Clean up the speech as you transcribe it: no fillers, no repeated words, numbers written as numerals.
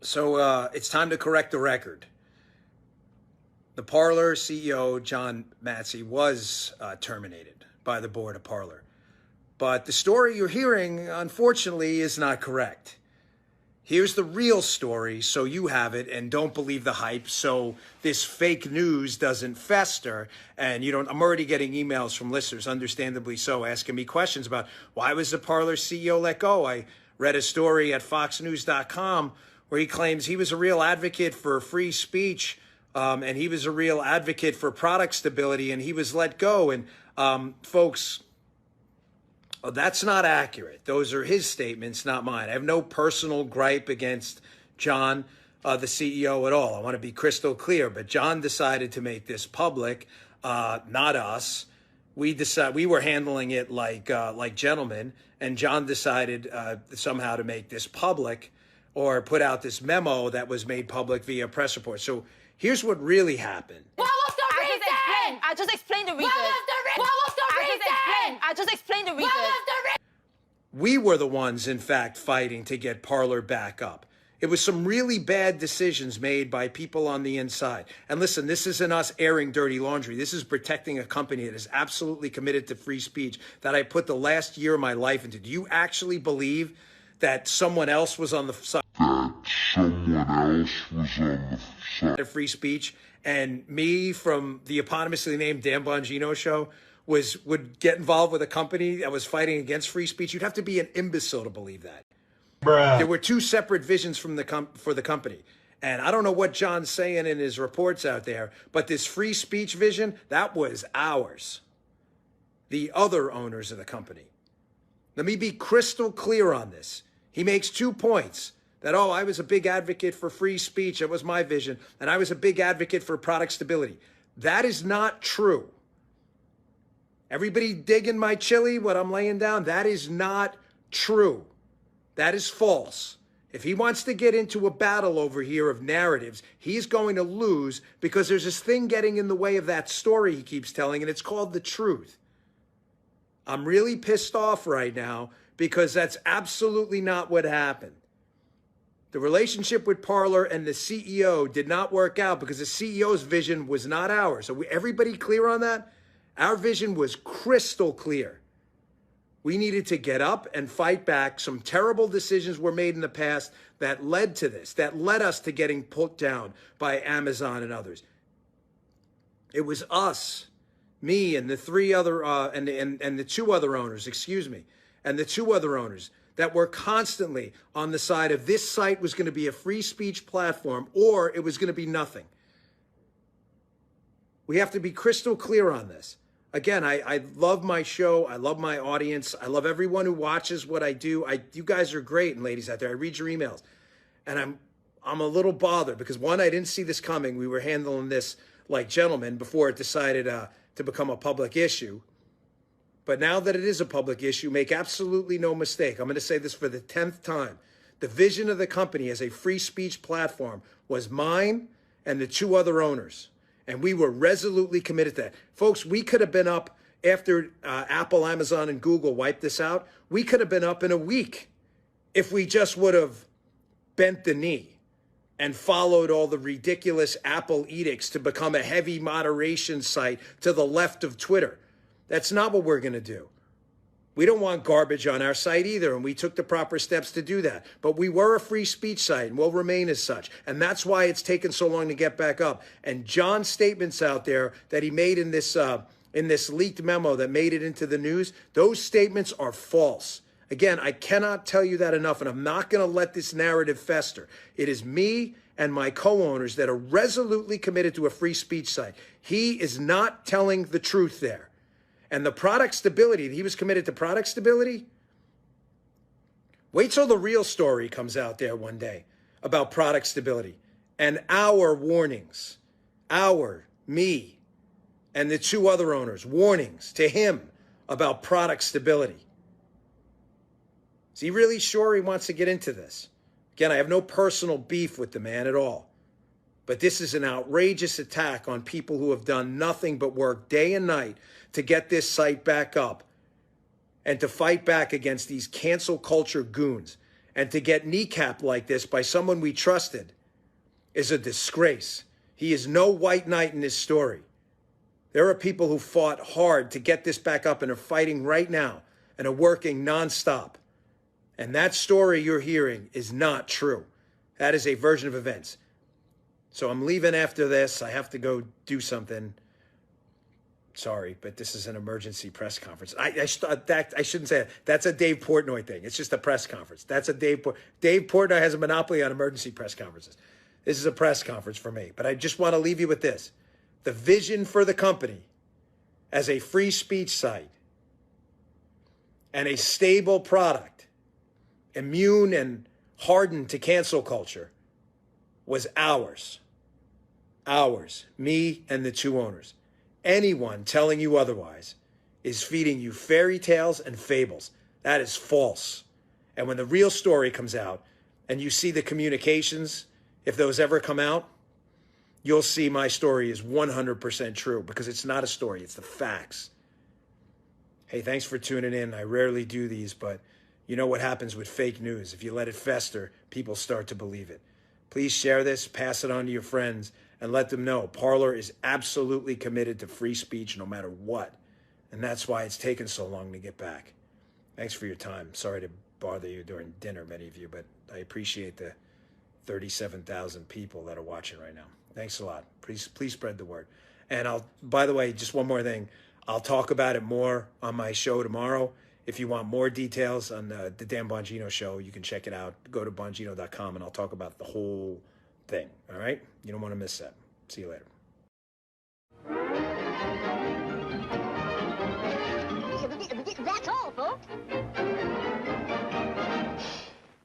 So it's time to correct the record. The Parler CEO, John Matze, was terminated by the board of Parler. But the story you're hearing, unfortunately, is not correct. Here's the real story, so you have it, and don't believe the hype, so this fake news doesn't fester. And I'm already getting emails from listeners, understandably so, asking me questions about why was the Parler CEO let go. I read a story at foxnews.com where he claims he was a real advocate for free speech, and he was a real advocate for product stability, and he was let go. And folks, that's not accurate. Those are his statements, not mine. I have no personal gripe against John, the CEO, at all. I want to be crystal clear. But John decided to make this public, not us. We were handling it like gentlemen, and John decided somehow to make this public, or put out this memo that was made public via press report. So here's what really happened. What was the reason? I just explained the reason. What was the reason? I just explained the reason. What was the reason? We were the ones, in fact, fighting to get Parler back up. It was some really bad decisions made by people on the inside. And listen, this isn't us airing dirty laundry. This is protecting a company that is absolutely committed to free speech, that I put the last year of my life into. Do you actually believe that someone else was on the side of free speech, and me from the eponymously named Dan Bongino show would get involved with a company that was fighting against free speech? You'd have to be an imbecile to believe that. Bruh. There were two separate visions for the company. And I don't know what John's saying in his reports out there, but this free speech vision, that was ours, the other owners of the company. Let me be crystal clear on this. He makes 2 points. That, I was a big advocate for free speech. That was my vision. And I was a big advocate for product stability. That is not true. Everybody digging my chili, what I'm laying down, that is not true. That is false. If he wants to get into a battle over here of narratives, he's going to lose, because there's this thing getting in the way of that story he keeps telling, and it's called the truth. I'm really pissed off right now because that's absolutely not what happened. The relationship with Parler and the CEO did not work out because the CEO's vision was not ours. Are everybody clear on that? Our vision was crystal clear. We needed to get up and fight back. Some terrible decisions were made in the past that led to this, that led us to getting put down by Amazon and others. It was us, me, and the three other and the two other owners, and the two other owners that were constantly on the side of this site was going to be a free speech platform, or it was going to be nothing. We have to be crystal clear on this. Again, I love my show. I love my audience. I love everyone who watches what I do. You guys are great, and ladies out there. I read your emails, and I'm a little bothered because, one, I didn't see this coming. We were handling this like gentlemen before it decided to become a public issue. But now that it is a public issue, make absolutely no mistake. I'm going to say this for the 10th time. The vision of the company as a free speech platform was mine and the two other owners. And we were resolutely committed to that. Folks, we could have been up after Apple, Amazon, and Google wiped this out. We could have been up in a week if we just would have bent the knee and followed all the ridiculous Apple edicts to become a heavy moderation site to the left of Twitter. That's not what we're going to do. We don't want garbage on our site either, and we took the proper steps to do that. But we were a free speech site and will remain as such. And that's why it's taken so long to get back up. And John's statements out there that he made in this leaked memo that made it into the news, those statements are false. Again, I cannot tell you that enough, and I'm not going to let this narrative fester. It is me and my co-owners that are resolutely committed to a free speech site. He is not telling the truth there. And the product stability, he was committed to product stability. Wait till the real story comes out there one day about product stability and our warnings, me, and the two other owners, warnings to him about product stability. Is he really sure he wants to get into this? Again, I have no personal beef with the man at all. But this is an outrageous attack on people who have done nothing but work day and night to get this site back up and to fight back against these cancel culture goons. And to get kneecapped like this by someone we trusted is a disgrace. He is no white knight in this story. There are people who fought hard to get this back up and are fighting right now and are working nonstop. And that story you're hearing is not true. That is a version of events. So I'm leaving after this. I have to go do something. Sorry, but this is an emergency press conference. I shouldn't say that. That's a Dave Portnoy thing. It's just a press conference. That's a Dave Portnoy has a monopoly on emergency press conferences. This is a press conference for me. But I just want to leave you with this. The vision for the company as a free speech site and a stable product, immune and hardened to cancel culture, was ours. Ours. Me and the two owners. Anyone telling you otherwise is feeding you fairy tales and fables. That is false. And when the real story comes out and you see the communications, if those ever come out, you'll see my story is 100% true because it's not a story, it's the facts. Hey, thanks for tuning in. I rarely do these, but you know what happens with fake news. If you let it fester, people start to believe it. Please share this, pass it on to your friends, and let them know Parler is absolutely committed to free speech no matter what. And that's why it's taken so long to get back. Thanks for your time. Sorry to bother you during dinner, many of you, but I appreciate the 37,000 people that are watching right now. Thanks a lot. Please spread the word. And by the way, just one more thing. I'll talk about it more on my show tomorrow. If you want more details on the Dan Bongino show, you can check it out. Go to Bongino.com and I'll talk about the whole thing. All right? You don't want to miss that. See you later. That's all, folks.